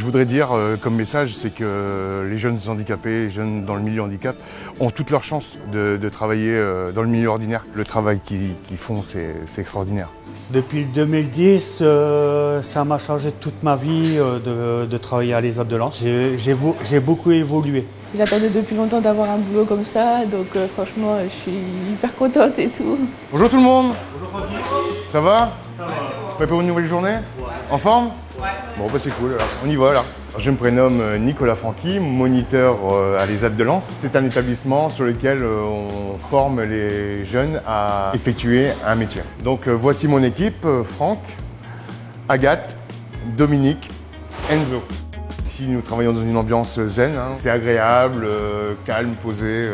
voudrais dire comme message, c'est que les jeunes handicapés, les jeunes dans le milieu handicap, ont toutes leurs chances de travailler dans le milieu ordinaire. Le travail qu'ils font, c'est extraordinaire. Depuis le 2010, ça m'a changé toute ma vie de travailler à l'ESAT de Lens. J'ai beaucoup évolué. J'attendais depuis longtemps d'avoir un boulot comme ça, donc franchement, je suis hyper contente et tout. Bonjour tout le monde. Bonjour. Ça va? Ça va. Prêt pour une nouvelle journée? En forme? Ouais. Bon bah c'est cool, alors. On y va là. Je me prénomme Nicolas Franqui, moniteur à l'ESAT de Lens. C'est un établissement sur lequel on forme les jeunes à effectuer un métier. Donc voici mon équipe, Franck, Agathe, Dominique, Enzo. Ici nous travaillons dans une ambiance zen, hein. C'est agréable, calme, posé.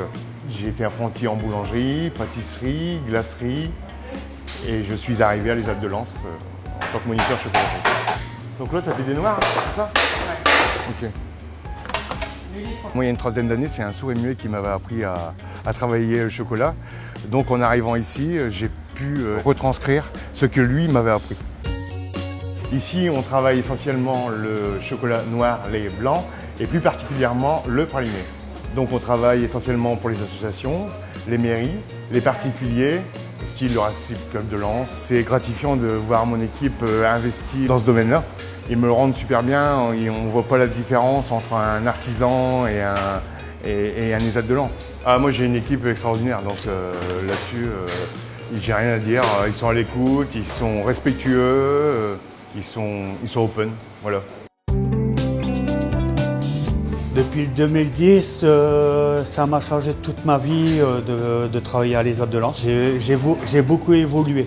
J'ai été apprenti en boulangerie, pâtisserie, glacerie et je suis arrivé à l'ESAT de Lens en tant que moniteur chocolaterie. Donc là, tu as fait des noirs, c'est ça? Ouais. Ok. Moi, il y a une trentaine d'années, c'est un sourd et muet qui m'avait appris à travailler le chocolat. Donc en arrivant ici, j'ai pu retranscrire ce que lui m'avait appris. Ici, on travaille essentiellement le chocolat noir, lait blanc et plus particulièrement le praliné. Donc on travaille essentiellement pour les associations, les mairies, les particuliers, style le Racing Club de Lens. C'est gratifiant de voir mon équipe investie dans ce domaine-là. Ils me le rendent super bien et on ne voit pas la différence entre un artisan et un ESAT de Lens. Ah, moi j'ai une équipe extraordinaire, donc là-dessus, j'ai rien à dire. Ils sont à l'écoute, ils sont respectueux, ils sont open, voilà. Depuis le 2010, ça m'a changé toute ma vie de travailler à l'ESAT de Lens. J'ai beaucoup évolué.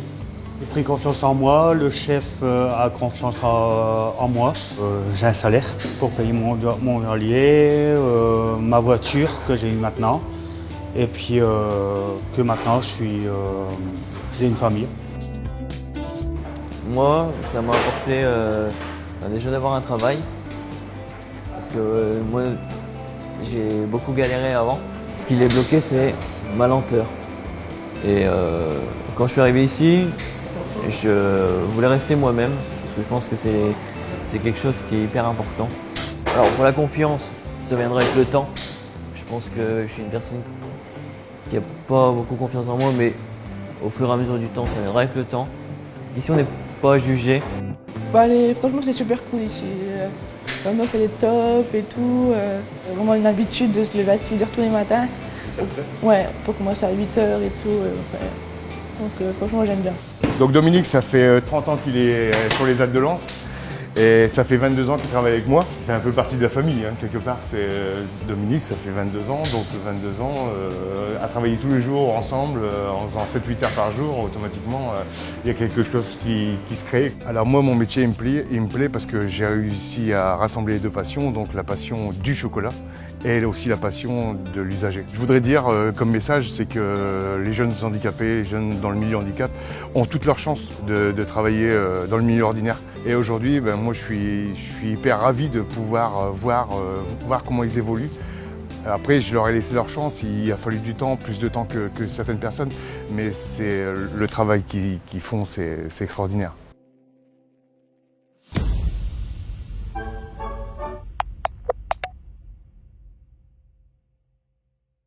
J'ai pris confiance en moi, le chef a confiance en moi. J'ai un salaire pour payer mon loyer, ma voiture que j'ai eu maintenant. Et puis que maintenant j'ai une famille. Moi, ça m'a apporté déjà d'avoir un travail. Parce que moi, j'ai beaucoup galéré avant. Ce qui l'est bloqué, c'est ma lenteur. Et quand je suis arrivé ici, je voulais rester moi-même, parce que je pense que c'est quelque chose qui est hyper important. Alors pour la confiance, ça viendra avec le temps. Je pense que je suis une personne qui n'a pas beaucoup confiance en moi, mais au fur et à mesure du temps, ça viendra avec le temps. Ici, on n'est pas jugé. Franchement, c'est super cool ici. L'ambiance, elle est top et tout. Vraiment une habitude de se lever à 6h tous les matins. Ouais, pour commencer à 8h et tout. Donc franchement, j'aime bien. Donc Dominique, ça fait 30 ans qu'il est sur l'ESAT de Lens et ça fait 22 ans qu'il travaille avec moi. Il fait un peu partie de la famille, hein, quelque part. Dominique, ça fait 22 ans, donc 22 ans à travailler tous les jours ensemble, en faisant 7-8 heures par jour, automatiquement, il y a quelque chose qui se crée. Alors moi, mon métier, il me plaît parce que j'ai réussi à rassembler les deux passions, donc la passion du chocolat et aussi la passion de l'usager. Je voudrais dire comme message, c'est que les jeunes handicapés, les jeunes dans le milieu handicap, ont toutes leurs chances de travailler dans le milieu ordinaire. Et aujourd'hui, moi je suis hyper ravi de pouvoir voir comment ils évoluent. Après, je leur ai laissé leur chance, il a fallu du temps, plus de temps que certaines personnes, mais c'est le travail qu'ils font, c'est extraordinaire.